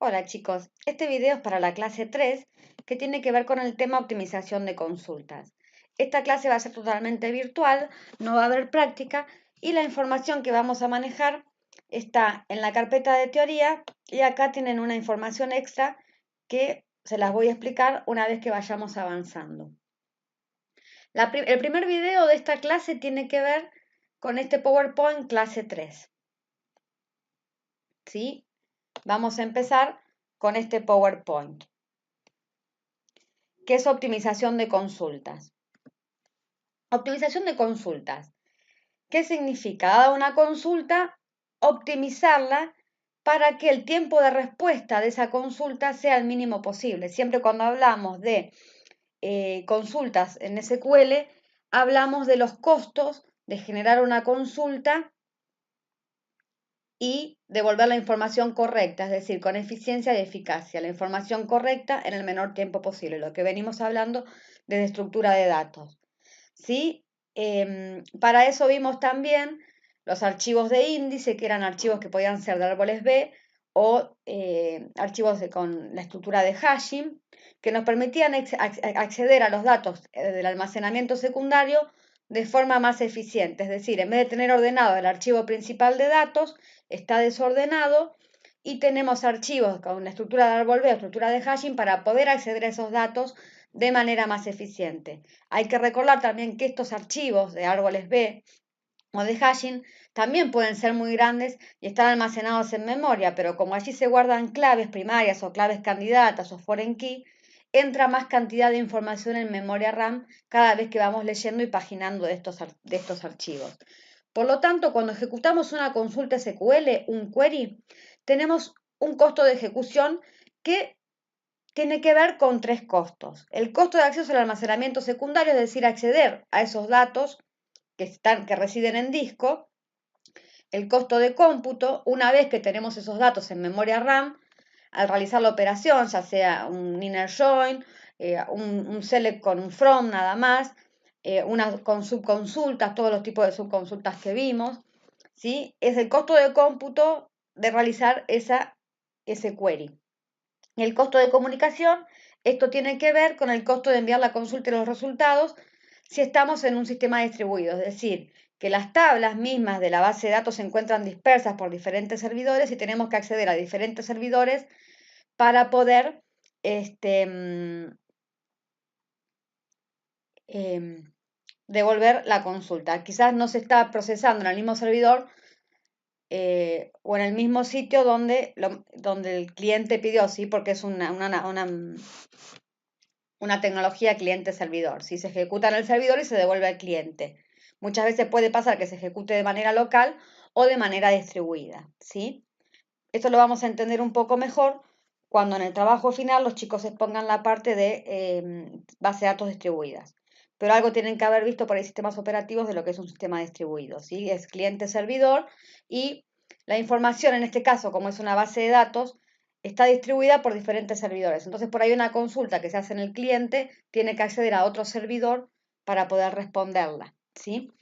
Hola chicos, este video es para la clase 3 que tiene que ver con el tema optimización de consultas. Esta clase va a ser totalmente virtual, no va a haber práctica y la información que vamos a manejar está en la carpeta de teoría y acá tienen una información extra que se las voy a explicar una vez que vayamos avanzando. El primer video de esta clase tiene que ver con este PowerPoint clase 3. ¿Sí? Vamos a empezar con este PowerPoint, que es optimización de consultas. Optimización de consultas. ¿Qué significa? Dada una consulta, optimizarla para que el tiempo de respuesta de esa consulta sea el mínimo posible. Siempre cuando hablamos de consultas en SQL, hablamos de los costos de generar una consulta y devolver la información correcta, es decir, con eficiencia y eficacia, la información correcta en el menor tiempo posible, lo que venimos hablando desde estructura de datos. ¿Sí? Para eso vimos también los archivos de índice, que eran archivos que podían ser de árboles B o archivos con la estructura de hashing, que nos permitían acceder a los datos del almacenamiento secundario de forma más eficiente. Es decir, en vez de tener ordenado el archivo principal de datos, está desordenado y tenemos archivos con la estructura de árbol B o estructura de hashing para poder acceder a esos datos de manera más eficiente. Hay que recordar también que estos archivos de árboles B o de hashing también pueden ser muy grandes y están almacenados en memoria, pero como allí se guardan claves primarias o claves candidatas o foreign key, entra más cantidad de información en memoria RAM cada vez que vamos leyendo y paginando de estos archivos. Por lo tanto, cuando ejecutamos una consulta SQL, un query, tenemos un costo de ejecución que tiene que ver con tres costos. El costo de acceso al almacenamiento secundario, es decir, acceder a esos datos que residen en disco. El costo de cómputo, una vez que tenemos esos datos en memoria RAM, al realizar la operación, ya sea un inner join, un select con un from nada más, con subconsultas, todos los tipos de subconsultas que vimos, ¿sí? Es el costo de cómputo de realizar ese query. El costo de comunicación, esto tiene que ver con el costo de enviar la consulta y los resultados si estamos en un sistema distribuido, es decir, que las tablas mismas de la base de datos se encuentran dispersas por diferentes servidores y tenemos que acceder a diferentes servidores para poder devolver la consulta. Quizás no se está procesando en el mismo servidor o en el mismo sitio donde el cliente pidió, ¿sí? Porque es una tecnología cliente-servidor. ¿Sí? Se ejecuta en el servidor y se devuelve al cliente. Muchas veces puede pasar que se ejecute de manera local o de manera distribuida. ¿Sí? Esto lo vamos a entender un poco mejor cuando en el trabajo final los chicos expongan la parte de base de datos distribuidas. Pero algo tienen que haber visto por ahí sistemas operativos de lo que es un sistema distribuido. ¿Sí? Es cliente-servidor y la información, en este caso, como es una base de datos, está distribuida por diferentes servidores. Entonces, por ahí una consulta que se hace en el cliente tiene que acceder a otro servidor para poder responderla. ¿Sí?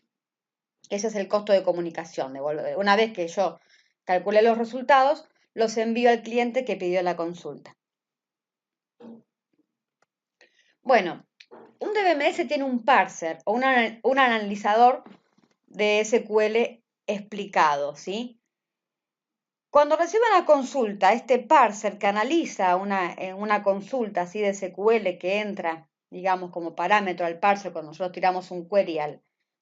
Ese es el costo de comunicación. Una vez que yo calculé los resultados, los envío al cliente que pidió la consulta. Bueno, un DBMS tiene un parser o un analizador de SQL explicado, ¿sí? Cuando recibe una consulta, este parser que analiza una consulta así de SQL que entra, digamos, como parámetro al parser cuando nosotros tiramos un query,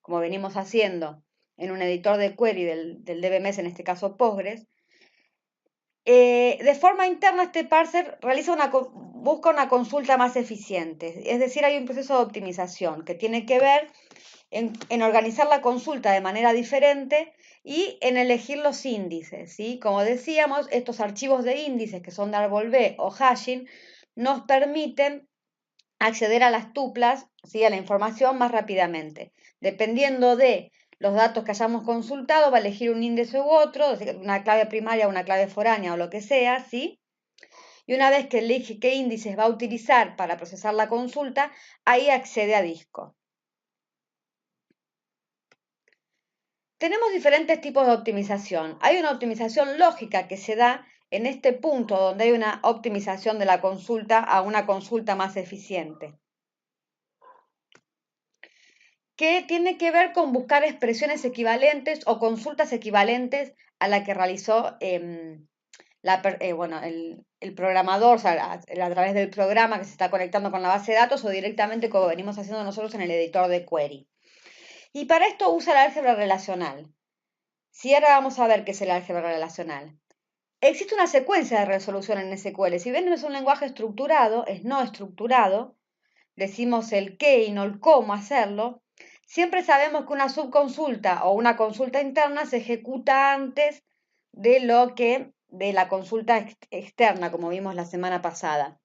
como venimos haciendo en un editor de query del DBMS, en este caso Postgres, de forma interna este parser busca una consulta más eficiente, es decir, hay un proceso de optimización que tiene que ver en organizar la consulta de manera diferente y en elegir los índices, ¿sí? Como decíamos, estos archivos de índices que son de árbol B o hashing nos permiten acceder a las tuplas, ¿sí? A la información más rápidamente. Dependiendo de los datos que hayamos consultado, va a elegir un índice u otro, una clave primaria, una clave foránea o lo que sea, ¿sí? Y una vez que elige qué índices va a utilizar para procesar la consulta, ahí accede a disco. Tenemos diferentes tipos de optimización. Hay una optimización lógica que se da en este punto donde hay una optimización de la consulta a una consulta más eficiente, que tiene que ver con buscar expresiones equivalentes o consultas equivalentes a la que realizó el programador, o sea, a través del programa que se está conectando con la base de datos o directamente como venimos haciendo nosotros en el editor de query. Y para esto usa el álgebra relacional. Si ahora vamos a ver qué es el álgebra relacional. Existe una secuencia de resolución en SQL. Si bien no es un lenguaje estructurado, es no estructurado, decimos el qué y no el cómo hacerlo, siempre sabemos que una subconsulta o una consulta interna se ejecuta antes de la consulta externa, como vimos la semana pasada.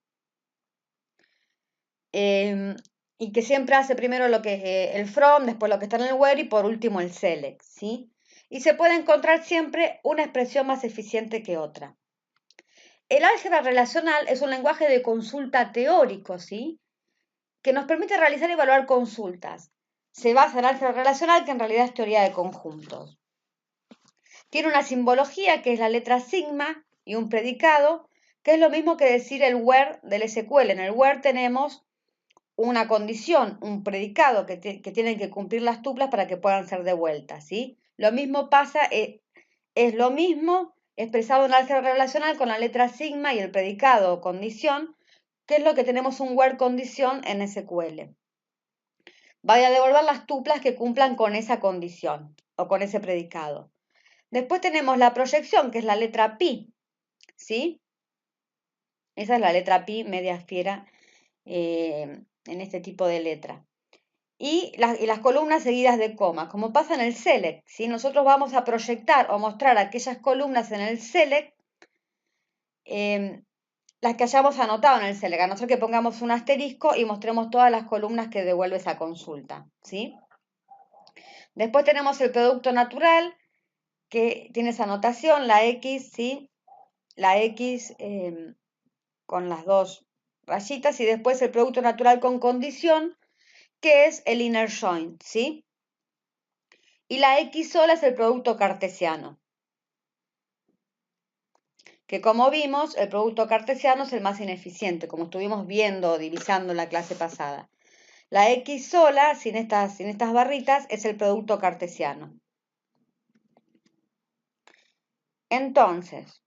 Y que siempre hace primero lo que es el from, después lo que está en el where y por último el select, ¿sí? Y se puede encontrar siempre una expresión más eficiente que otra. El álgebra relacional es un lenguaje de consulta teórico, ¿sí? Que nos permite realizar y evaluar consultas. Se basa en álgebra relacional, que en realidad es teoría de conjuntos. Tiene una simbología que es la letra sigma y un predicado, que es lo mismo que decir el where del SQL. En el where tenemos una condición, un predicado que tienen que cumplir las tuplas para que puedan ser devueltas, ¿sí? Lo mismo pasa, es lo mismo expresado en álgebra relacional con la letra sigma y el predicado o condición, que es lo que tenemos un where condición en SQL. Vaya a devolver las tuplas que cumplan con esa condición o con ese predicado. Después tenemos la proyección, que es la letra pi, ¿sí? Esa es la letra pi media fiera en este tipo de letra. Y las columnas seguidas de comas, como pasa en el select, ¿sí? Nosotros vamos a proyectar o mostrar aquellas columnas en el select, las que hayamos anotado en el select, a no ser que pongamos un asterisco y mostremos todas las columnas que devuelve esa consulta, ¿sí? Después tenemos el producto natural, que tiene esa notación, la X, ¿sí? La X con las dos rayitas, y después el producto natural con condición, que es el inner join, ¿sí? Y la X sola es el producto cartesiano, que como vimos, el producto cartesiano es el más ineficiente, como estuvimos viendo o divisando en la clase pasada. La X sola, sin estas barritas, es el producto cartesiano. Entonces,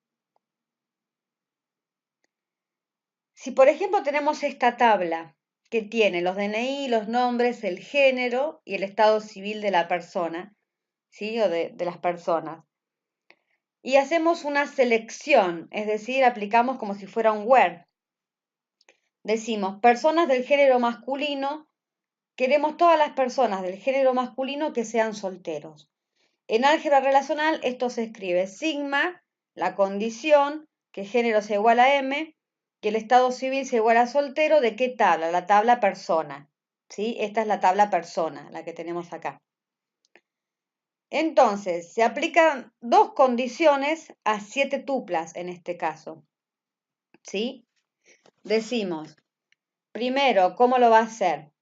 si por ejemplo tenemos esta tabla que tiene los DNI, los nombres, el género y el estado civil de la persona, ¿sí? O de las personas. Y hacemos una selección, es decir, aplicamos como si fuera un where. Decimos, personas del género masculino, queremos todas las personas del género masculino que sean solteros. En álgebra relacional esto se escribe sigma, la condición, que género sea igual a m, que el estado civil sea igual a soltero, ¿de qué tabla? La tabla persona, ¿sí? Esta es la tabla persona, la que tenemos acá. Entonces, se aplican dos condiciones a 7 tuplas en este caso, ¿sí? Decimos, primero, ¿cómo lo va a hacer?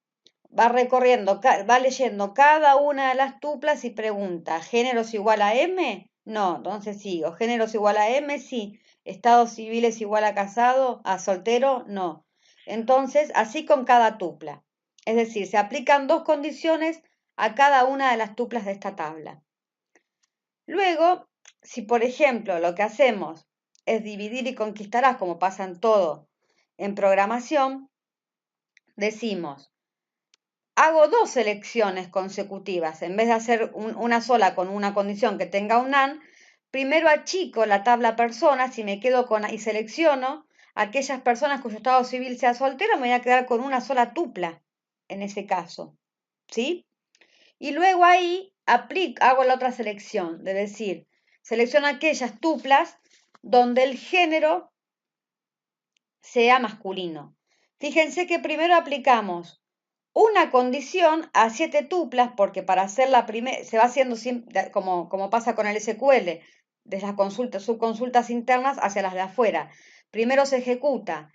Va recorriendo, va leyendo cada una de las tuplas y pregunta, ¿género es igual a M? No, entonces sigo. ¿Género es igual a M? Sí. ¿Estado civil es igual a casado? ¿A soltero? No. Entonces, así con cada tupla. Es decir, se aplican dos condiciones a cada una de las tuplas de esta tabla. Luego, si por ejemplo lo que hacemos es dividir y conquistarás, como pasa en todo en programación, decimos, hago dos selecciones consecutivas, en vez de hacer una sola con una condición que tenga un AND, primero achico la tabla personas y me quedo y selecciono aquellas personas cuyo estado civil sea soltero, me voy a quedar con una sola tupla en ese caso, ¿sí? Y luego ahí hago la otra selección, de decir, selecciono aquellas tuplas donde el género sea masculino. Fíjense que primero aplicamos una condición a 7 tuplas, porque para hacer la primera, se va haciendo como pasa con el SQL, de las subconsultas internas hacia las de afuera. Primero se ejecuta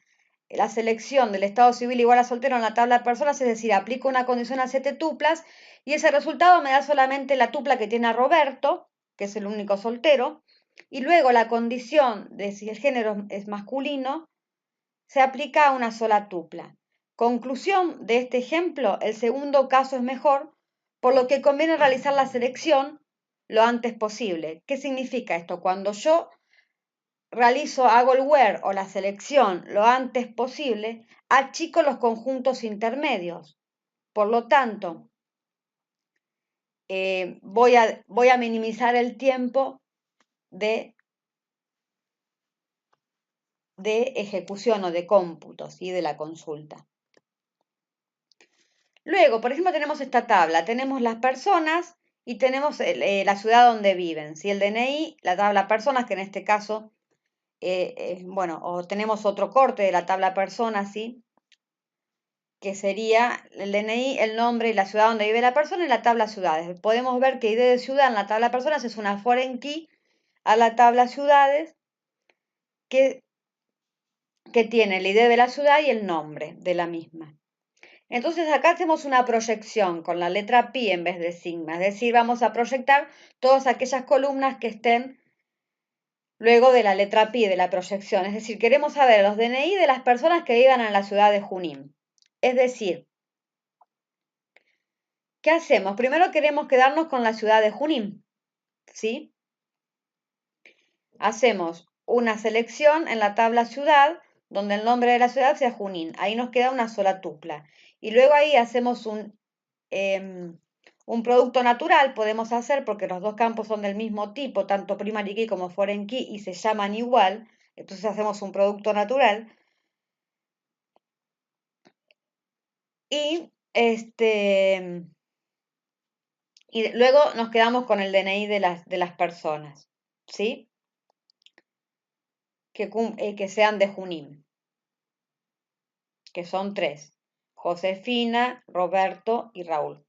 la selección del estado civil igual a soltero en la tabla de personas, es decir, aplico una condición a 7 tuplas y ese resultado me da solamente la tupla que tiene a Roberto, que es el único soltero, y luego la condición de si el género es masculino se aplica a una sola tupla. Conclusión de este ejemplo, el segundo caso es mejor, por lo que conviene realizar la selección lo antes posible. ¿Qué significa esto? Cuando yo hago el where o la selección lo antes posible, achico los conjuntos intermedios. Por lo tanto, voy a minimizar el tiempo de ejecución o de cómputo, ¿sí? De la consulta. Luego, por ejemplo, tenemos esta tabla, tenemos las personas y tenemos la ciudad donde viven, ¿sí? El DNI, la tabla personas, que en este caso, bueno, o tenemos otro corte de la tabla personas, ¿sí? Que sería el DNI, el nombre y la ciudad donde vive la persona y la tabla ciudades. Podemos ver que ID de ciudad en la tabla personas es una foreign key a la tabla ciudades que tiene el ID de la ciudad y el nombre de la misma. Entonces acá hacemos una proyección con la letra pi en vez de sigma, es decir, vamos a proyectar todas aquellas columnas que estén luego de la letra pi de la proyección, es decir, queremos saber los DNI de las personas que vivan en la ciudad de Junín. Es decir, ¿qué hacemos? Primero queremos quedarnos con la ciudad de Junín, ¿sí? Hacemos una selección en la tabla ciudad, donde el nombre de la ciudad sea Junín. Ahí nos queda una sola tupla. Y luego ahí hacemos un producto natural, podemos hacer, porque los dos campos son del mismo tipo, tanto primary key como foreign key, y se llaman igual. Entonces hacemos un producto natural. Y y luego nos quedamos con el DNI de las personas, ¿sí? Que sean de Junín, que son 3, Josefina, Roberto y Raúl.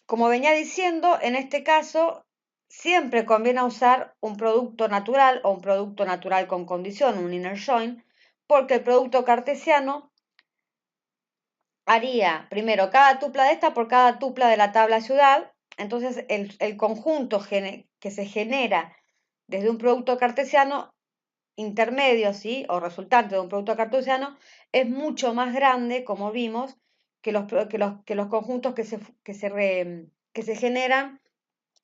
Como venía diciendo, en este caso siempre conviene usar un producto natural o un producto natural con condición, un inner join, porque el producto cartesiano haría primero cada tupla de esta por cada tupla de la tabla ciudad. Entonces el conjunto que se genera desde un producto cartesiano intermedio, ¿sí? O resultante de un producto cartesiano es mucho más grande, como vimos, que los conjuntos que se generan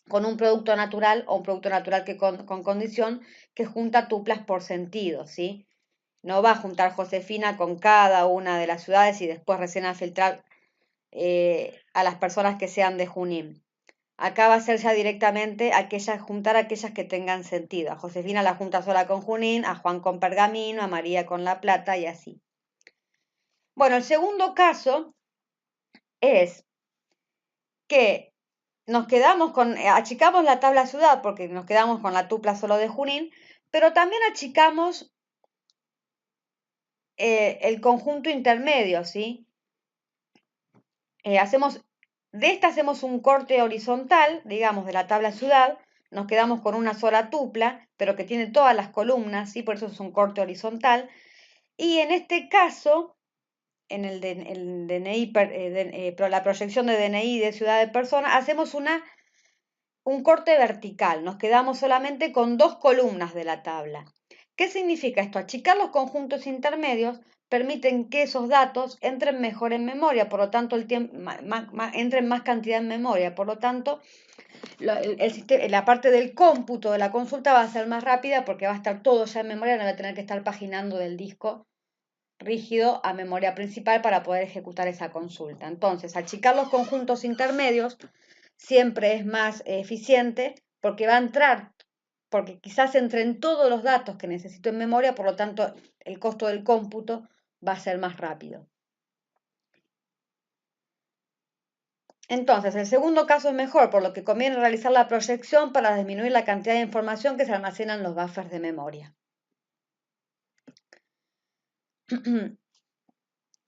con un producto natural o un producto natural con condición que junta tuplas por sentido, ¿sí? No va a juntar Josefina con cada una de las ciudades y después recién a filtrar a las personas que sean de Junín. Acá va a ser ya directamente juntar aquellas que tengan sentido. A Josefina la junta sola con Junín, a Juan con Pergamino, a María con La Plata y así. Bueno, el segundo caso es que achicamos la tabla ciudad porque nos quedamos con la tupla solo de Junín, pero también achicamos el conjunto intermedio, ¿sí? De esta hacemos un corte horizontal, digamos, de la tabla ciudad, nos quedamos con una sola tupla, pero que tiene todas las columnas, ¿sí? Por eso es un corte horizontal. Y en este caso, en el DNI, la proyección de DNI de ciudad de persona, hacemos un corte vertical, nos quedamos solamente con 2 columnas de la tabla. ¿Qué significa esto? Achicar los conjuntos intermedios permiten que esos datos entren mejor en memoria, por lo tanto entren más cantidad en memoria, por lo tanto la parte del cómputo de la consulta va a ser más rápida porque va a estar todo ya en memoria, no va a tener que estar paginando del disco rígido a memoria principal para poder ejecutar esa consulta. Entonces, achicar los conjuntos intermedios siempre es más eficiente porque va a entrar, porque quizás entren todos los datos que necesito en memoria, por lo tanto el costo del cómputo va a ser más rápido. Entonces, el segundo caso es mejor, por lo que conviene realizar la proyección para disminuir la cantidad de información que se almacena en los buffers de memoria.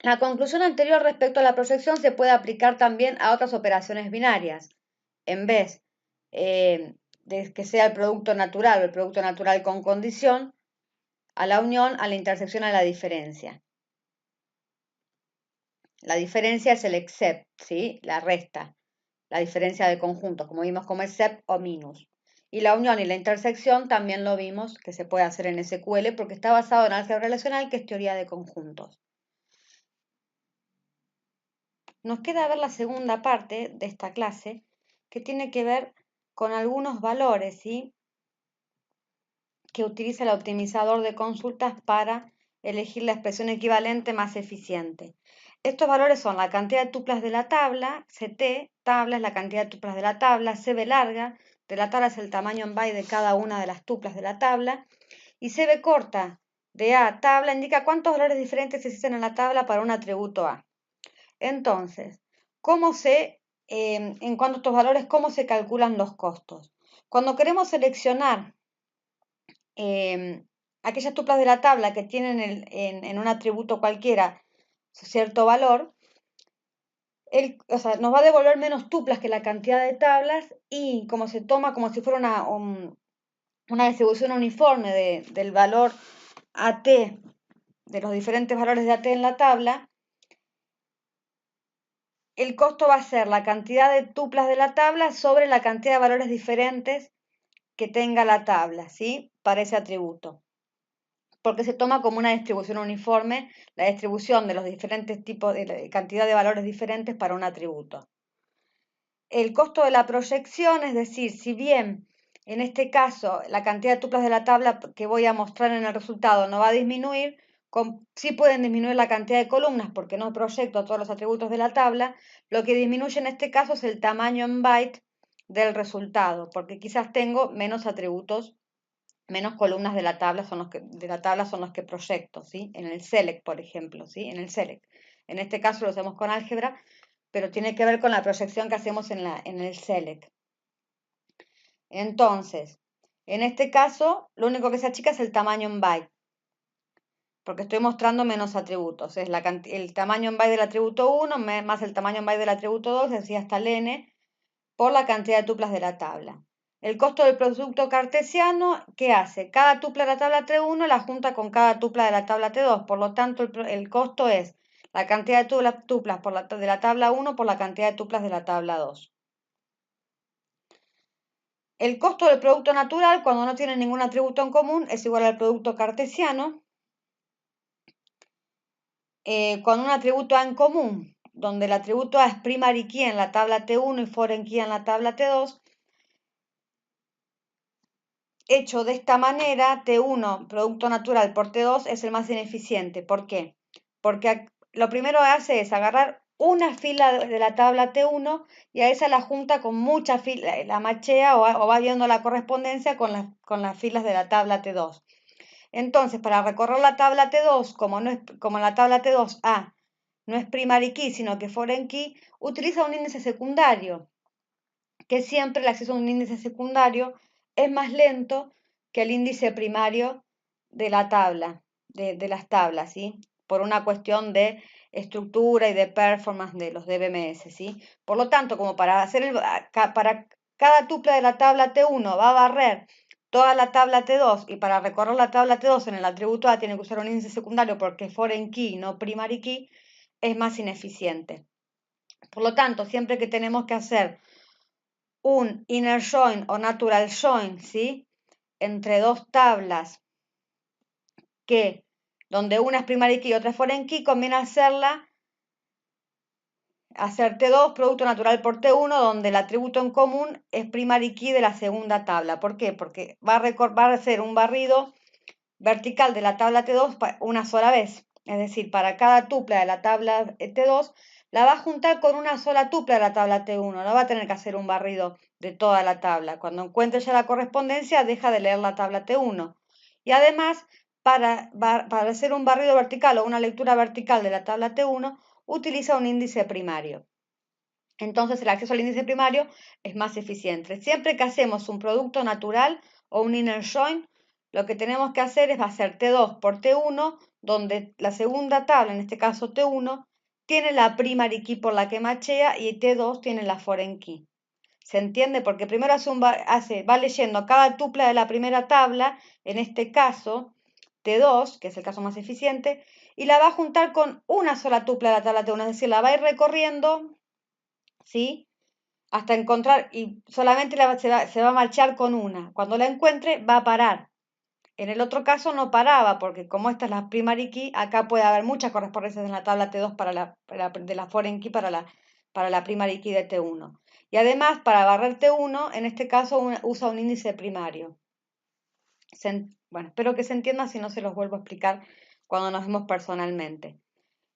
La conclusión anterior respecto a la proyección se puede aplicar también a otras operaciones binarias. En vez de que sea el producto natural o el producto natural con condición, a la unión, a la intersección, a la diferencia. La diferencia es el except, ¿sí? La resta, la diferencia de conjuntos, como vimos como except o minus. Y la unión y la intersección también lo vimos que se puede hacer en SQL porque está basado en álgebra relacional, que es teoría de conjuntos. Nos queda ver la segunda parte de esta clase, que tiene que ver con algunos valores, ¿sí?, que utiliza el optimizador de consultas para elegir la expresión equivalente más eficiente. Estos valores son la cantidad de tuplas de la tabla, CT, tabla es la cantidad de tuplas de la tabla, CB larga de la tabla es el tamaño en byte de cada una de las tuplas de la tabla, y CB corta de A, tabla, indica cuántos valores diferentes existen en la tabla para un atributo A. Entonces, en cuanto a estos valores, cómo se calculan los costos? Cuando queremos seleccionar aquellas tuplas de la tabla que tienen en un atributo cualquiera cierto valor, nos va a devolver menos tuplas que la cantidad de tablas, y como se toma como si fuera una distribución uniforme del valor AT, de los diferentes valores de AT en la tabla, el costo va a ser la cantidad de tuplas de la tabla sobre la cantidad de valores diferentes que tenga la tabla, ¿sí?, para ese atributo. Porque se toma como una distribución uniforme la distribución de los diferentes tipos de cantidad de valores diferentes para un atributo. El costo de la proyección, es decir, si bien en este caso la cantidad de tuplas de la tabla que voy a mostrar en el resultado no va a disminuir, sí pueden disminuir la cantidad de columnas porque no proyecto todos los atributos de la tabla. Lo que disminuye en este caso es el tamaño en byte del resultado, porque quizás tengo menos atributos, menos columnas de la tabla son los que proyecto, ¿sí?, en el select, por ejemplo, ¿sí?, en el select. En este caso lo hacemos con álgebra, pero tiene que ver con la proyección que hacemos en el select. Entonces, en este caso, lo único que se achica es el tamaño en byte, porque estoy mostrando menos atributos. Es el tamaño en byte del atributo 1 más el tamaño en byte del atributo 2, así hasta el n, por la cantidad de tuplas de la tabla. El costo del producto cartesiano, ¿qué hace? Cada tupla de la tabla T1 la junta con cada tupla de la tabla T2, por lo tanto el costo es la cantidad de tuplas de la tabla 1 por la cantidad de tuplas de la tabla 2. El costo del producto natural, cuando no tiene ningún atributo en común, es igual al producto cartesiano. Con un atributo A en común, donde el atributo A es primary key en la tabla T1 y foreign key en la tabla T2, hecho de esta manera, T1, producto natural por T2, es el más ineficiente. ¿Por qué? Porque lo primero que hace es agarrar una fila de la tabla T1 y a esa la junta con muchas filas, la machea o va viendo la correspondencia con las filas de la tabla T2. Entonces, para recorrer la tabla T2, como en la tabla T2A no es primary key, sino que foreign key, utiliza un índice secundario, que siempre el acceso a un índice secundario es más lento que el índice primario de la tabla, de las tablas, ¿sí?, por una cuestión de estructura y de performance de los DBMS, ¿sí? Por lo tanto, como para cada tupla de la tabla T1 va a barrer toda la tabla T2, y para recorrer la tabla T2 en el atributo A tiene que usar un índice secundario porque es foreign key, no primary key, es más ineficiente. Por lo tanto, siempre que tenemos que hacer un inner join o natural join, ¿sí?, entre dos tablas donde una es primary key y otra es foreign key, conviene hacer T2 producto natural por T1, donde el atributo en común es primary key de la segunda tabla. ¿Por qué? Porque va a hacer un barrido vertical de la tabla T2 una sola vez. Es decir, para cada tupla de la tabla T2, la va a juntar con una sola tupla de la tabla T1. No va a tener que hacer un barrido de toda la tabla. Cuando encuentre ya la correspondencia, deja de leer la tabla T1. Y además, para hacer un barrido vertical o una lectura vertical de la tabla T1, utiliza un índice primario. Entonces, el acceso al índice primario es más eficiente. Siempre que hacemos un producto natural o un inner join, lo que tenemos que hacer es hacer T2 por T1, donde la segunda tabla, en este caso T1, tiene la primary key por la que machea y T2 tiene la foreign key. ¿Se entiende? Porque primero va leyendo cada tupla de la primera tabla, en este caso T2, que es el caso más eficiente, y la va a juntar con una sola tupla de la tabla T1, es decir, la va a ir recorriendo, ¿sí?, hasta encontrar, y solamente se va a marchar con una. Cuando la encuentre, va a parar. En el otro caso no paraba, porque como esta es la primary key, acá puede haber muchas correspondencias en la tabla T2 de la foreign key para la primary key de T1. Y además, para barrer T1, en este caso usa un índice primario. Bueno, espero que se entienda, si no se los vuelvo a explicar cuando nos vemos personalmente.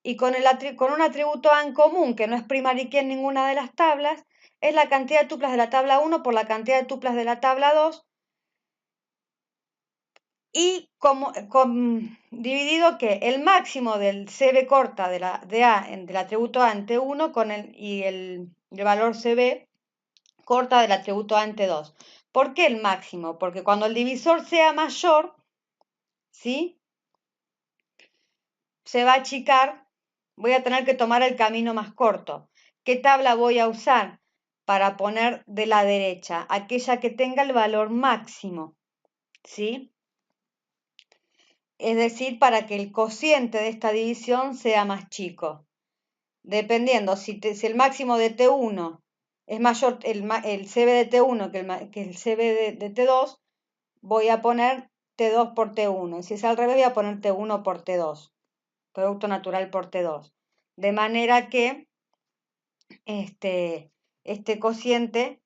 Y con un atributo A en común, que no es primary key en ninguna de las tablas, es la cantidad de tuplas de la tabla 1 por la cantidad de tuplas de la tabla 2, y dividido que el máximo del CB corta del atributo A en T1 y el valor CB corta del atributo A en T2. ¿Por qué el máximo? Porque cuando el divisor sea mayor, ¿sí?, se va a achicar, voy a tener que tomar el camino más corto. ¿Qué tabla voy a usar para poner de la derecha? Aquella que tenga el valor máximo, ¿sí? Es decir, para que el cociente de esta división sea más chico. Dependiendo, si el máximo de T1 es mayor, el CB de T1 que el CB de T2, voy a poner T2 por T1. Y si es al revés, voy a poner T1 por T2. Producto natural por T2. De manera que este cociente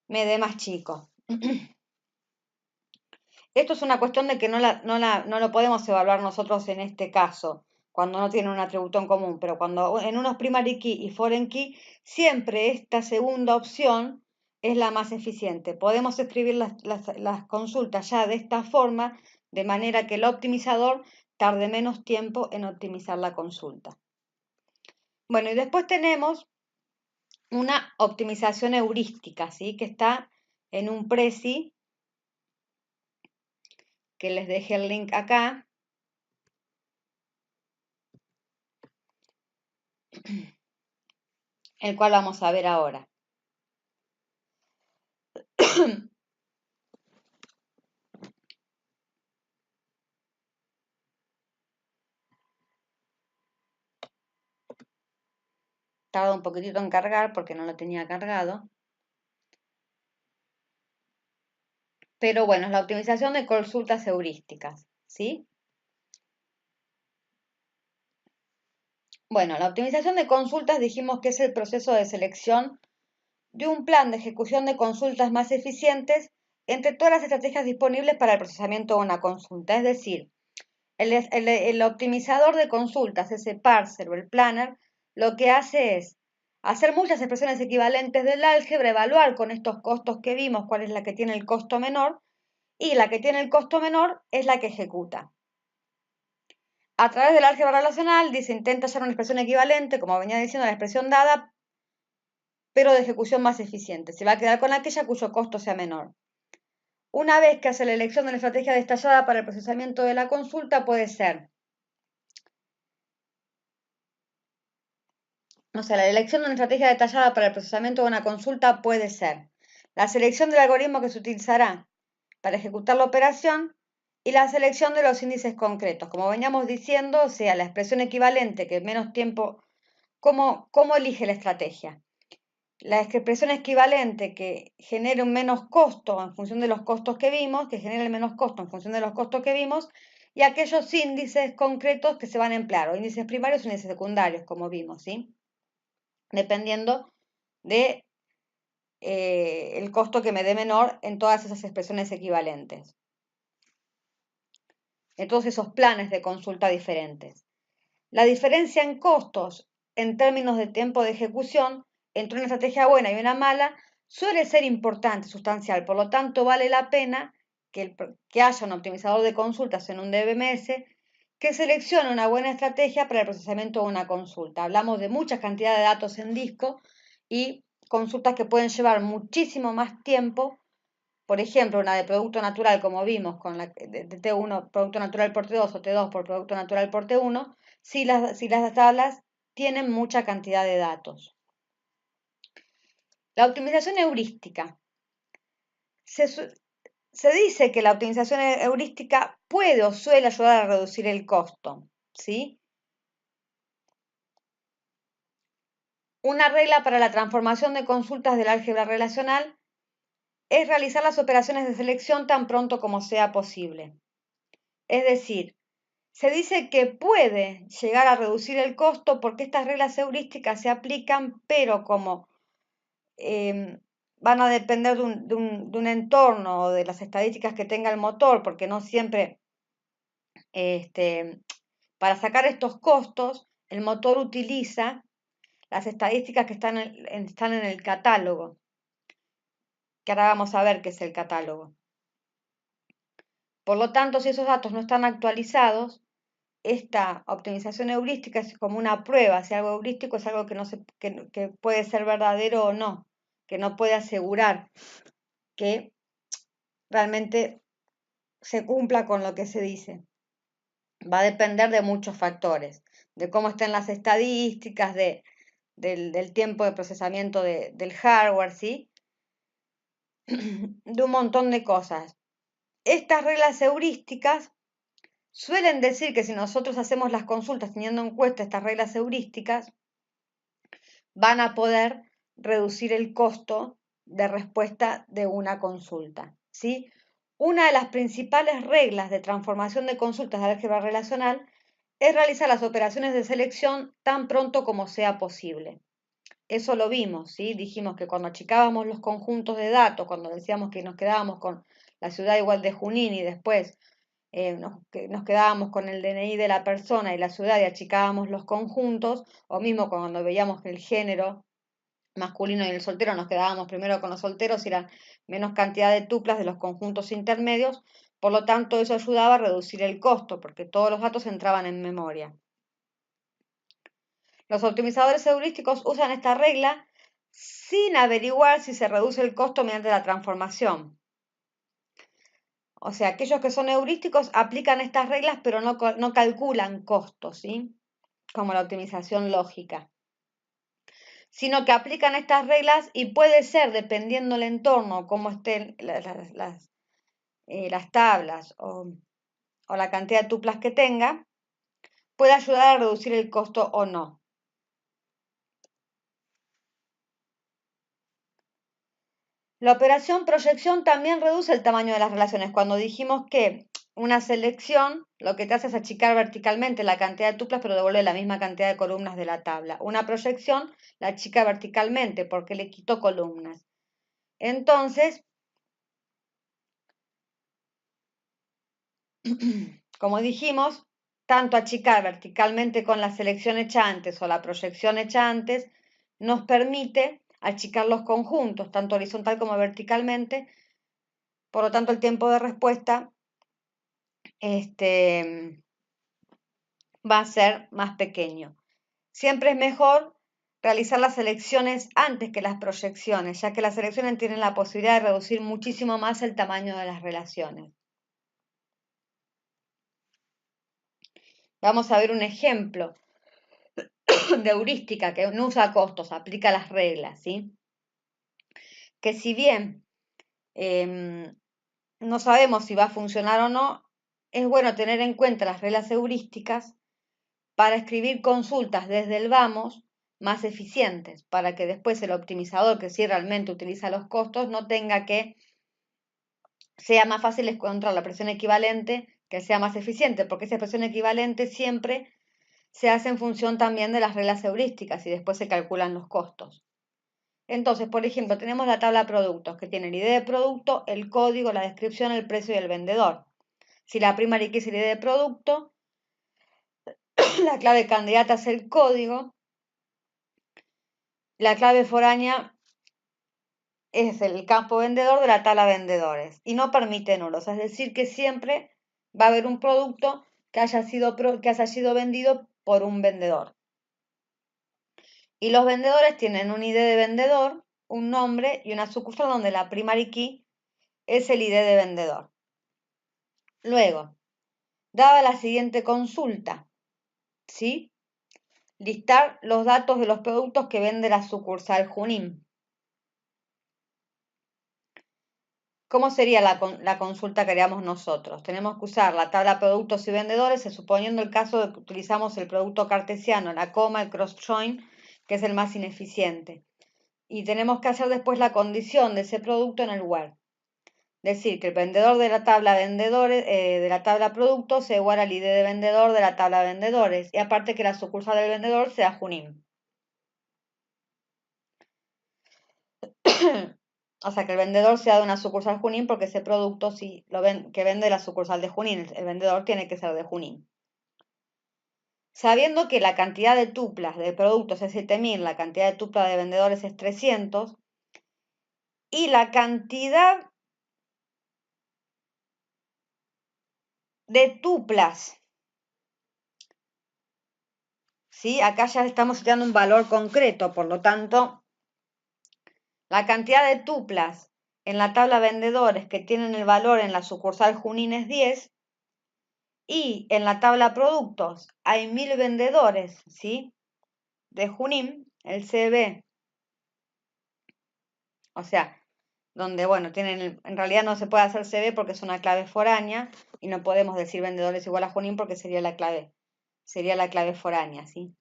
me dé más chico. Esto es una cuestión de que no lo podemos evaluar nosotros en este caso, cuando no tienen un atributo en común, pero cuando en unos primary key y foreign key, siempre esta segunda opción es la más eficiente. Podemos escribir las consultas ya de esta forma, de manera que el optimizador tarde menos tiempo en optimizar la consulta. Bueno, y después tenemos una optimización heurística, ¿sí?, que está en un Prezi, que les dejé el link acá. El cual vamos a ver ahora. Tarda un poquitito en cargar porque no lo tenía cargado. Pero bueno, es la optimización de consultas heurísticas, ¿sí? Bueno, la optimización de consultas dijimos que es el proceso de selección de un plan de ejecución de consultas más eficientes entre todas las estrategias disponibles para el procesamiento de una consulta. Es decir, el optimizador de consultas, ese parser o el planner, lo que hace es hacer muchas expresiones equivalentes del álgebra, evaluar con estos costos que vimos cuál es la que tiene el costo menor, y la que tiene el costo menor es la que ejecuta. A través del álgebra relacional, dice, intenta hacer una expresión equivalente, como venía diciendo, la expresión dada, pero de ejecución más eficiente. Se va a quedar con aquella cuyo costo sea menor. Una vez que hace la elección de la estrategia detallada para el procesamiento de la consulta, puede ser, la elección de una estrategia detallada para el procesamiento de una consulta puede ser la selección del algoritmo que se utilizará para ejecutar la operación y la selección de los índices concretos. Como veníamos diciendo, o sea, la expresión equivalente que menos tiempo, ¿cómo elige la estrategia? La expresión equivalente que genere un menos costo en función de los costos que vimos, que genere el menos costo en función de los costos que vimos, y aquellos índices concretos que se van a emplear, o índices primarios o índices secundarios, como vimos, ¿sí? Dependiendo de el costo que me dé menor en todas esas expresiones equivalentes. En todos esos planes de consulta diferentes. La diferencia en costos en términos de tiempo de ejecución entre una estrategia buena y una mala suele ser importante, sustancial. Por lo tanto, vale la pena que haya un optimizador de consultas en un DBMS que seleccione una buena estrategia para el procesamiento de una consulta. Hablamos de mucha cantidad de datos en disco y consultas que pueden llevar muchísimo más tiempo. Por ejemplo, una de producto natural, como vimos con la de T1, producto natural por T2 o T2 por producto natural por T1, si las tablas tienen mucha cantidad de datos. La optimización heurística. Se dice que la optimización heurística puede o suele ayudar a reducir el costo, ¿sí? Una regla para la transformación de consultas del álgebra relacional es realizar las operaciones de selección tan pronto como sea posible. Es decir, se dice que puede llegar a reducir el costo porque estas reglas heurísticas se aplican, pero como van a depender de un entorno o de las estadísticas que tenga el motor, porque no siempre, para sacar estos costos, el motor utiliza las estadísticas que están en el catálogo, que ahora vamos a ver qué es el catálogo. Por lo tanto, si esos datos no están actualizados, esta optimización heurística es como una prueba, si algo heurístico es algo que, no que puede ser verdadero o no, que no puede asegurar que realmente se cumpla con lo que se dice. Va a depender de muchos factores, de cómo estén las estadísticas, del tiempo de procesamiento del hardware, ¿sí? De un montón de cosas. Estas reglas heurísticas suelen decir que si nosotros hacemos las consultas teniendo en cuenta estas reglas heurísticas, van a poder reducir el costo de respuesta de una consulta, ¿sí? Una de las principales reglas de transformación de consultas de álgebra relacional es realizar las operaciones de selección tan pronto como sea posible. Eso lo vimos, ¿sí? Dijimos que cuando achicábamos los conjuntos de datos, cuando decíamos que nos quedábamos con la ciudad igual de Junín y después nos quedábamos con el DNI de la persona y la ciudad y achicábamos los conjuntos, o mismo cuando veíamos que el género masculino y el soltero, nos quedábamos primero con los solteros y era menos cantidad de tuplas de los conjuntos intermedios, por lo tanto eso ayudaba a reducir el costo, porque todos los datos entraban en memoria. Los optimizadores heurísticos usan esta regla sin averiguar si se reduce el costo mediante la transformación. O sea, aquellos que son heurísticos aplican estas reglas, pero no calculan costos, ¿sí? Como la optimización lógica. Sino que aplican estas reglas y puede ser, dependiendo del entorno, cómo estén las tablas o la cantidad de tuplas que tenga, puede ayudar a reducir el costo o no. La operación proyección también reduce el tamaño de las relaciones. Cuando dijimos que una selección lo que te hace es achicar verticalmente la cantidad de tuplas, pero devuelve la misma cantidad de columnas de la tabla. Una proyección la achica verticalmente porque le quitó columnas. Entonces, como dijimos, tanto achicar verticalmente con la selección hecha antes o la proyección hecha antes nos permite achicar los conjuntos, tanto horizontal como verticalmente. Por lo tanto, el tiempo de respuesta va a ser más pequeño. Siempre es mejor realizar las selecciones antes que las proyecciones, ya que las selecciones tienen la posibilidad de reducir muchísimo más el tamaño de las relaciones. Vamos a ver un ejemplo de heurística que no usa costos, aplica las reglas, ¿sí? Que si bien no sabemos si va a funcionar o no, es bueno tener en cuenta las reglas heurísticas para escribir consultas desde el vamos más eficientes, para que después el optimizador que sí realmente utiliza los costos no tenga que sea más fácil encontrar la presión equivalente que sea más eficiente, porque esa presión equivalente siempre se hace en función también de las reglas heurísticas y después se calculan los costos. Entonces, por ejemplo, tenemos la tabla productos que tiene el ID de producto, el código, la descripción, el precio y el vendedor. Si la primary key es el ID de producto, la clave candidata es el código, la clave foránea es el campo vendedor de la tabla vendedores y no permite nulos, es decir, que siempre va a haber un producto que haya sido vendido por un vendedor. Y los vendedores tienen un ID de vendedor, un nombre y una sucursal donde la primary key es el ID de vendedor. Luego, dada la siguiente consulta, ¿sí? Listar los datos de los productos que vende la sucursal Junín. ¿Cómo sería la consulta que haríamos nosotros? Tenemos que usar la tabla productos y vendedores, suponiendo el caso de que utilizamos el producto cartesiano, la coma, el cross join que es el más ineficiente. Y tenemos que hacer después la condición de ese producto en el where. Decir que el vendedor de la tabla vendedores, de la tabla productos sea igual al ID de vendedor de la tabla vendedores. Y aparte que la sucursal del vendedor sea Junín. O sea, que el vendedor sea de una sucursal Junín porque ese producto sí que vende la sucursal de Junín. El vendedor tiene que ser de Junín. Sabiendo que la cantidad de tuplas de productos es 7000, la cantidad de tuplas de vendedores es 300 y la cantidad de tuplas, ¿sí? Acá ya estamos citando un valor concreto, por lo tanto, la cantidad de tuplas en la tabla vendedores que tienen el valor en la sucursal Junín es 10 y en la tabla productos hay 1000 vendedores, ¿sí? De Junín, el CB, o sea, donde, bueno, en realidad no se puede hacer CB porque es una clave foránea y no podemos decir vendedores igual a Junín porque sería la clave foránea, ¿sí?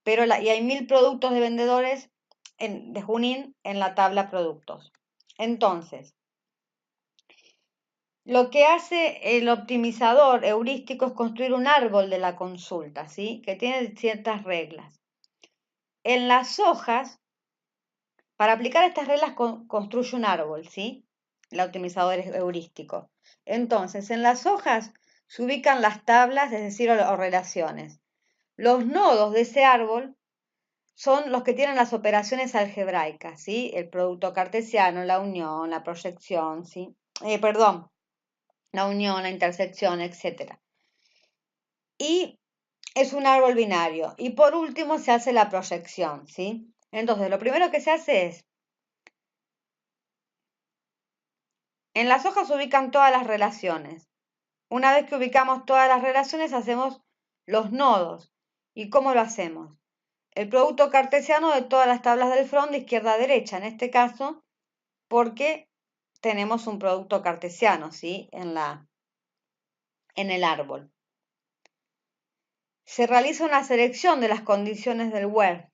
Pero y hay 1000 productos de vendedores de Junín en la tabla productos. Entonces, lo que hace el optimizador heurístico es construir un árbol de la consulta, ¿sí? Que tiene ciertas reglas. En las hojas, para aplicar estas reglas construye un árbol, ¿sí? El optimizador heurístico. Entonces, en las hojas se ubican las tablas, es decir, o relaciones. Los nodos de ese árbol son los que tienen las operaciones algebraicas, ¿sí? El producto cartesiano, la unión, la proyección, ¿sí? La unión, la intersección, etc. Y es un árbol binario. Y por último se hace la proyección, ¿sí? Entonces, lo primero que se hace es, en las hojas se ubican todas las relaciones. Una vez que ubicamos todas las relaciones, hacemos los nodos. ¿Y cómo lo hacemos? El producto cartesiano de todas las tablas del front de izquierda a derecha, en este caso, porque tenemos un producto cartesiano, ¿sí? En el árbol. Se realiza una selección de las condiciones del where.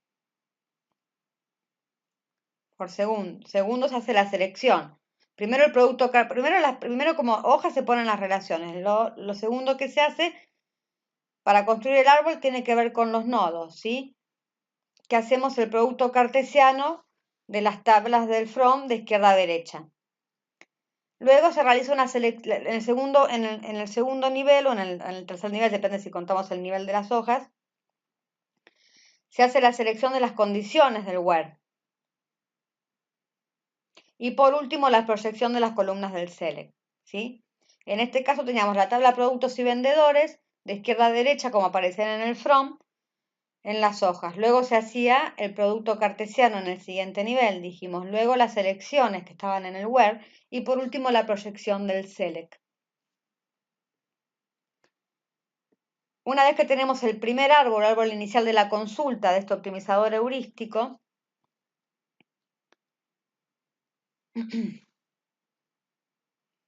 Por segundo se hace la selección. Primero el producto, primero como hoja se ponen las relaciones. Lo segundo que se hace para construir el árbol tiene que ver con los nodos, ¿sí? Que hacemos el producto cartesiano de las tablas del from de izquierda a derecha. Luego se realiza una selección, en el segundo nivel o en el tercer nivel, depende si contamos el nivel de las hojas, se hace la selección de las condiciones del where. Y por último, la proyección de las columnas del select, ¿sí? En este caso teníamos la tabla productos y vendedores, de izquierda a derecha, como aparecían en el from, en las hojas. Luego se hacía el producto cartesiano en el siguiente nivel, dijimos. Luego las selecciones que estaban en el where. Y por último, la proyección del select. Una vez que tenemos el primer árbol inicial de la consulta de este optimizador heurístico,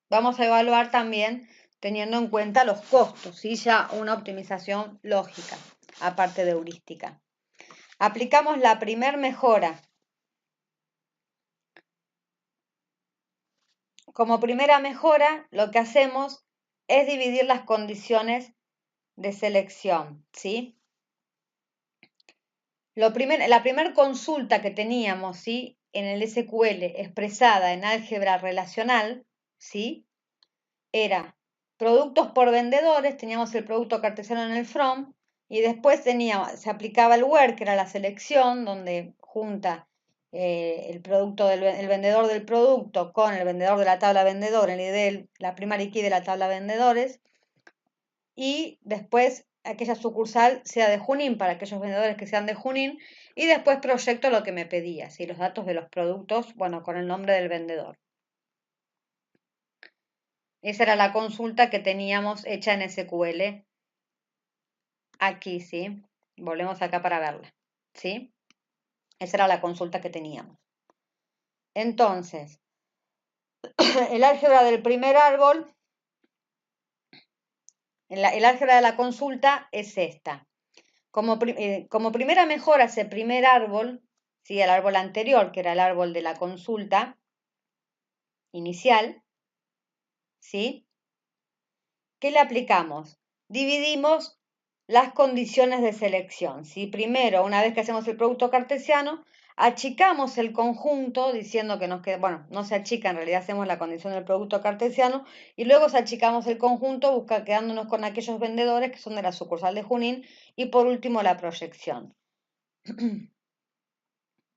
vamos a evaluar también teniendo en cuenta los costos, ¿sí? Ya una optimización lógica, aparte de heurística. Aplicamos la primer mejora. Como primera mejora, lo que hacemos es dividir las condiciones de selección, ¿sí? La primera consulta que teníamos, ¿sí? En el SQL expresada en álgebra relacional, ¿sí? Era productos por vendedores, teníamos el producto cartesiano en el from, y después se aplicaba el where, que era la selección, donde junta el vendedor del producto con el vendedor de la tabla vendedor, la primaria key de la tabla vendedores, y después aquella sucursal sea de Junín para aquellos vendedores que sean de Junín, y después proyecto lo que me pedía, ¿sí? Los datos de los productos, bueno, con el nombre del vendedor. Esa era la consulta que teníamos hecha en SQL. Aquí, ¿sí? Volvemos acá para verla, ¿sí? Esa era la consulta que teníamos. Entonces, el álgebra del primer árbol, el álgebra de la consulta es esta. Como primera mejora ese primer árbol, ¿sí? El árbol anterior, que era el árbol de la consulta inicial, ¿sí? ¿Qué le aplicamos? Dividimos las condiciones de selección, ¿sí? Primero, una vez que hacemos el producto cartesiano, achicamos el conjunto diciendo que nos queda, bueno, no se achica, en realidad hacemos la condición del producto cartesiano y luego achicamos el conjunto quedándonos con aquellos vendedores que son de la sucursal de Junín y por último la proyección.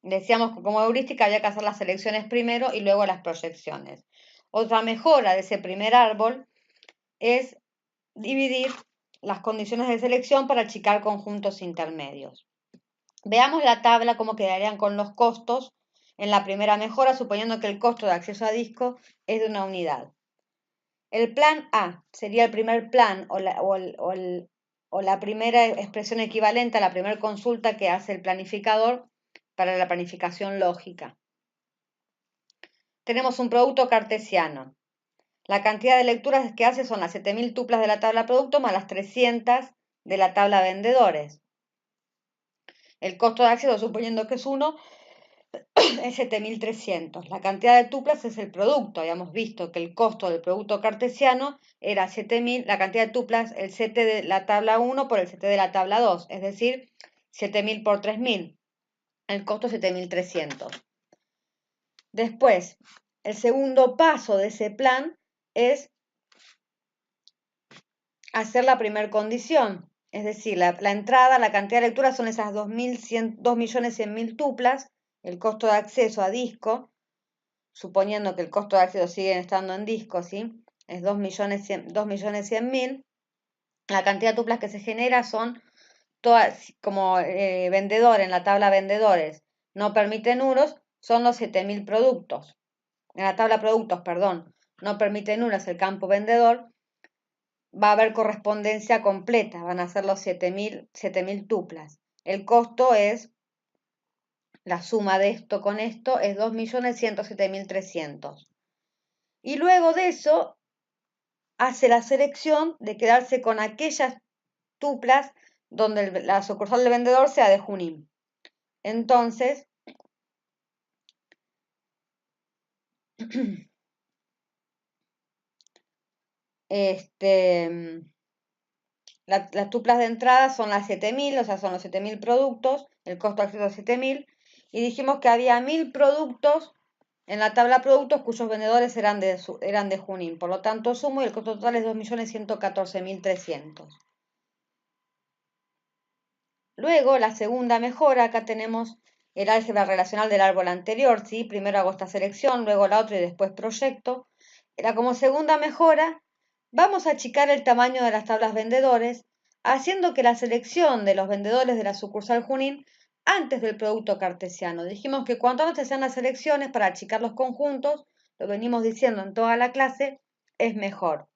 Decíamos que como heurística había que hacer las selecciones primero y luego las proyecciones. Otra mejora de ese primer árbol es dividir las condiciones de selección para achicar conjuntos intermedios. Veamos la tabla, cómo quedarían con los costos en la primera mejora, suponiendo que el costo de acceso a disco es de una unidad. El plan A sería el primer plan o la primera expresión equivalente a la primera consulta que hace el planificador para la planificación lógica. Tenemos un producto cartesiano. La cantidad de lecturas que hace son las 7000 tuplas de la tabla producto más las 300 de la tabla vendedores. El costo de acceso, suponiendo que es 1, es 7300. La cantidad de tuplas es el producto. Habíamos visto que el costo del producto cartesiano era 7000, la cantidad de tuplas, el CT de la tabla 1 por el CT de la tabla 2, es decir, 7000 por 3000. El costo es 7300. Después, el segundo paso de ese plan es hacer la primera condición. Es decir, la entrada, la cantidad de lecturas son esas 2.100.000 tuplas, el costo de acceso a disco, suponiendo que el costo de acceso sigue estando en disco, ¿sí? Es 2.100.000. La cantidad de tuplas que se genera son todas, como vendedor en la tabla vendedores no permite nulos, son los 7.000 productos. En la tabla productos, perdón, no permite nulos el campo vendedor, va a haber correspondencia completa, van a ser los 7.000 tuplas. El costo es, la suma de esto con esto es 2.107.300. Y luego de eso hace la selección de quedarse con aquellas tuplas donde la sucursal del vendedor sea de Junín. Entonces, las tuplas de entrada son las 7000, o sea, son los 7000 productos, el costo de acceso es 7000, y dijimos que había 1000 productos en la tabla productos cuyos vendedores eran de Junín. Por lo tanto, sumo y el costo total es 2.114.300. Luego, la segunda mejora, acá tenemos el álgebra relacional del árbol anterior, ¿sí? Primero hago esta selección, luego la otra y después proyecto. Era como segunda mejora, vamos a achicar el tamaño de las tablas vendedores, haciendo que la selección de los vendedores de la sucursal Junín antes del producto cartesiano. Dijimos que cuanto antes se hacen las selecciones para achicar los conjuntos, lo venimos diciendo en toda la clase, es mejor.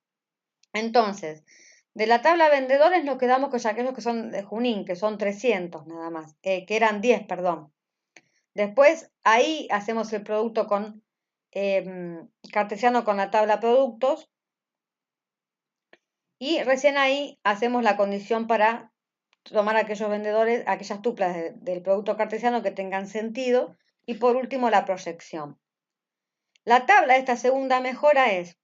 Entonces, de la tabla vendedores nos quedamos con aquellos que son de Junín, que son 300 nada más, que eran 10, perdón. Después ahí hacemos el producto con cartesiano con la tabla productos y recién ahí hacemos la condición para tomar aquellos vendedores, aquellas tuplas del producto cartesiano que tengan sentido y por último la proyección. La tabla de esta segunda mejora es,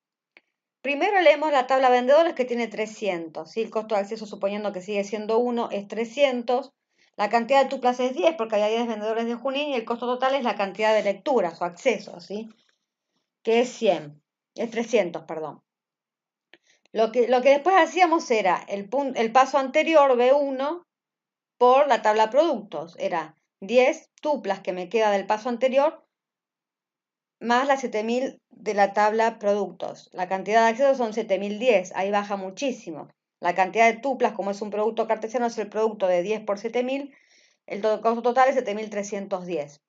primero leemos la tabla vendedores que tiene 300, ¿sí? El costo de acceso suponiendo que sigue siendo 1 es 300, la cantidad de tuplas es 10 porque hay 10 vendedores de Junín y el costo total es la cantidad de lecturas o accesos, ¿sí? Que es 100, es 300, perdón. Lo que después hacíamos era el paso anterior, B1, por la tabla productos. Era 10 tuplas que me queda del paso anterior, más las 7000 de la tabla productos. La cantidad de accesos son 7010, ahí baja muchísimo. La cantidad de tuplas, como es un producto cartesiano, es el producto de 10 por 7000. El costo total es 7310.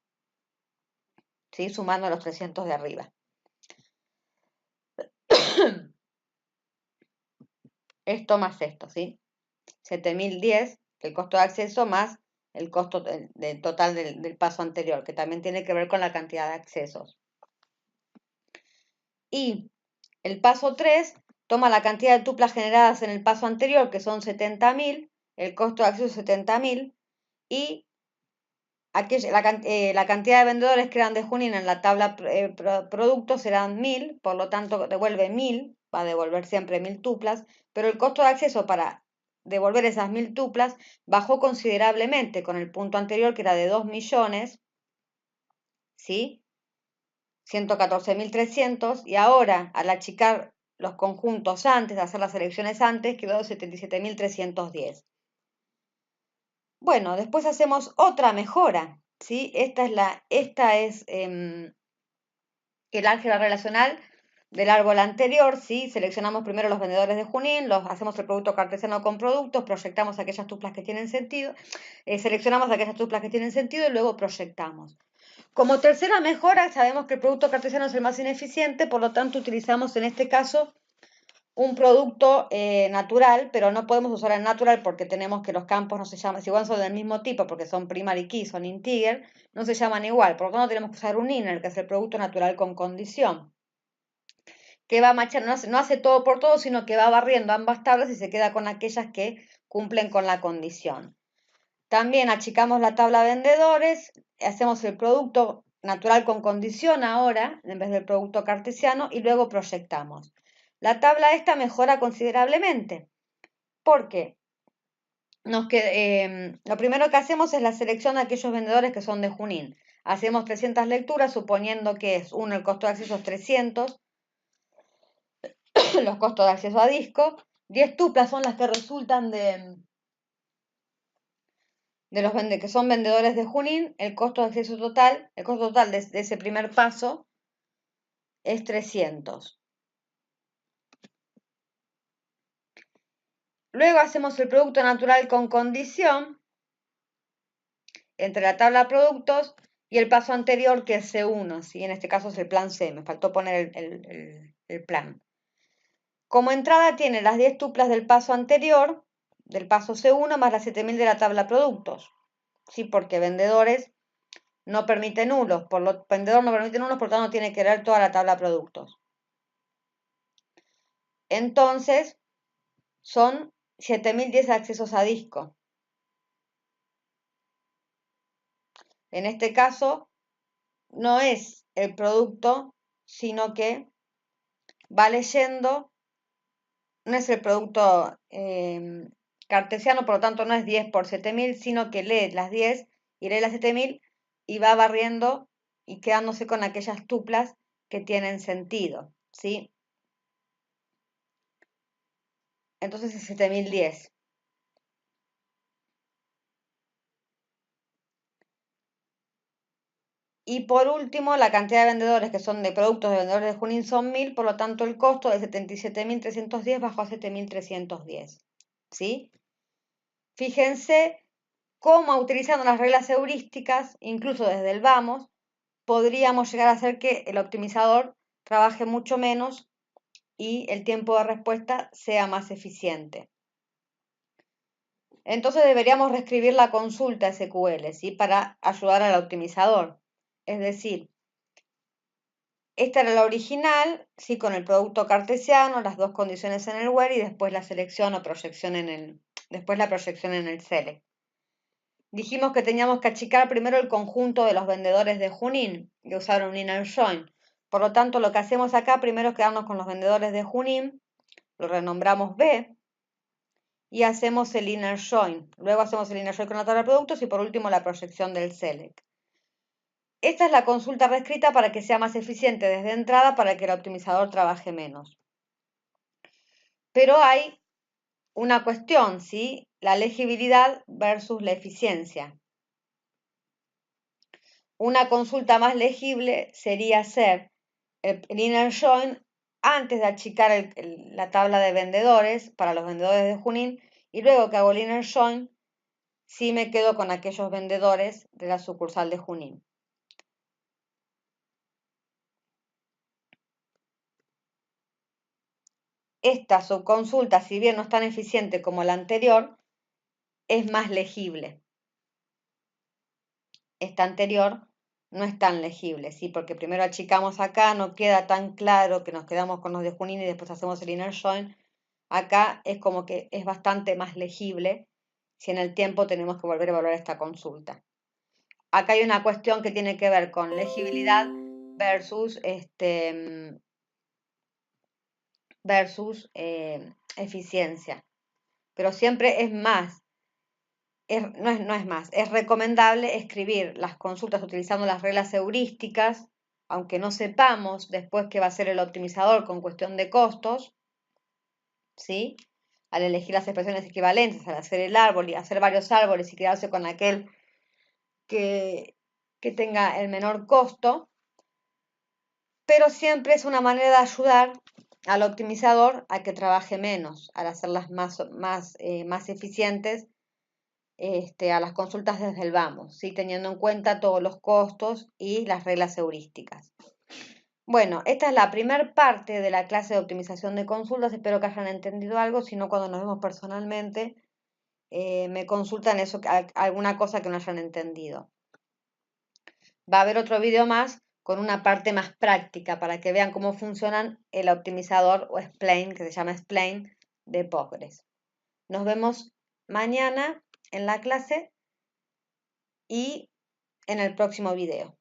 ¿Sí? Sumando los 300 de arriba. Esto más esto, ¿sí? 7010, el costo de acceso más el costo total del paso anterior, que también tiene que ver con la cantidad de accesos. Y el paso 3 toma la cantidad de tuplas generadas en el paso anterior, que son 70.000, el costo de acceso 70.000 y la cantidad de vendedores que eran de Junín en la tabla productos eran 1.000, por lo tanto devuelve 1.000, va a devolver siempre 1.000 tuplas, pero el costo de acceso para devolver esas 1.000 tuplas bajó considerablemente con el punto anterior que era de 2 millones, ¿sí? 114.300 y ahora al achicar los conjuntos antes, hacer las elecciones antes, quedó 77.310. Bueno, después hacemos otra mejora, ¿sí? Esta es el álgebra relacional del árbol anterior, ¿sí? Seleccionamos primero los vendedores de Junín, hacemos el producto cartesiano con productos, proyectamos aquellas tuplas que tienen sentido, seleccionamos aquellas tuplas que tienen sentido y luego proyectamos. Como tercera mejora, sabemos que el producto cartesiano es el más ineficiente, por lo tanto utilizamos en este caso un producto natural, pero no podemos usar el natural porque tenemos que los campos no se llaman, si igual son del mismo tipo, porque son primary key, son integer, no se llaman igual, por lo tanto tenemos que usar un inner, que es el producto natural con condición, que va a machar, no hace todo por todo, sino que va barriendo ambas tablas y se queda con aquellas que cumplen con la condición. También achicamos la tabla de vendedores, hacemos el producto natural con condición ahora, en vez del producto cartesiano, y luego proyectamos. La tabla esta mejora considerablemente, porque lo primero que hacemos es la selección de aquellos vendedores que son de Junín. Hacemos 300 lecturas, suponiendo que es el costo de acceso es 300, los costos de acceso a disco. 10 tuplas son las que resultan de los que son vendedores de Junín. El costo de acceso total, el costo total de ese primer paso es 300. Luego hacemos el producto natural con condición entre la tabla de productos y el paso anterior que es C1, ¿sí? En este caso es el plan C, me faltó poner el plan. Como entrada tiene las 10 tuplas del paso anterior, del paso C1, más las 7.000 de la tabla de productos, ¿sí? Porque vendedores no permite nulos, vendedor no permite nulos, por lo tanto tiene que leer toda la tabla de productos. Entonces, son 7.010 accesos a disco. En este caso, no es el producto, sino que va leyendo, no es el producto cartesiano, por lo tanto no es 10 por 7.000, sino que lee las 10 y lee las 7.000 y va barriendo y quedándose con aquellas tuplas que tienen sentido, ¿sí? Entonces es 7.010. Y por último, la cantidad de vendedores que son de productos de vendedores de Junín son 1.000, por lo tanto el costo de 77.310 bajó a 7.310, ¿sí? Fíjense cómo utilizando las reglas heurísticas, incluso desde el vamos, podríamos llegar a hacer que el optimizador trabaje mucho menos y el tiempo de respuesta sea más eficiente. Entonces deberíamos reescribir la consulta SQL, ¿sí? Para ayudar al optimizador. Es decir, esta era la original, sí, con el producto cartesiano, las dos condiciones en el where y después la selección o proyección después la proyección en el select. Dijimos que teníamos que achicar primero el conjunto de los vendedores de Junín y usar un inner join. Por lo tanto, lo que hacemos acá primero es quedarnos con los vendedores de Junín, lo renombramos B y hacemos el inner join. Luego hacemos el inner join con la tabla de productos y por último la proyección del select. Esta es la consulta reescrita para que sea más eficiente desde entrada para que el optimizador trabaje menos. Pero hay una cuestión, ¿sí? La legibilidad versus la eficiencia. Una consulta más legible sería hacer el inner join antes de achicar la tabla de vendedores para los vendedores de Junín y luego que hago el inner join, sí me quedo con aquellos vendedores de la sucursal de Junín. Esta subconsulta, si bien no es tan eficiente como la anterior, es más legible. Esta anterior no es tan legible, ¿sí? Porque primero achicamos acá, no queda tan claro que nos quedamos con los de Junín y después hacemos el inner join. Acá es como que es bastante más legible si en el tiempo tenemos que volver a evaluar esta consulta. Acá hay una cuestión que tiene que ver con legibilidad versus, eficiencia. Pero siempre es más, no es más, es recomendable escribir las consultas utilizando las reglas heurísticas, aunque no sepamos después qué va a ser el optimizador con cuestión de costos, ¿sí? Al elegir las expresiones equivalentes, al hacer el árbol y hacer varios árboles y quedarse con aquel que tenga el menor costo, pero siempre es una manera de ayudar al optimizador a que trabaje menos, al hacerlas más eficientes a las consultas desde el vamos, ¿sí? Teniendo en cuenta todos los costos y las reglas heurísticas. Bueno, esta es la primera parte de la clase de optimización de consultas. Espero que hayan entendido algo. Si no, cuando nos vemos personalmente, me consultan alguna cosa que no hayan entendido. Va a haber otro video más con una parte más práctica para que vean cómo funcionan el optimizador o Explain, que se llama Explain, de Postgres. Nos vemos mañana en la clase y en el próximo video.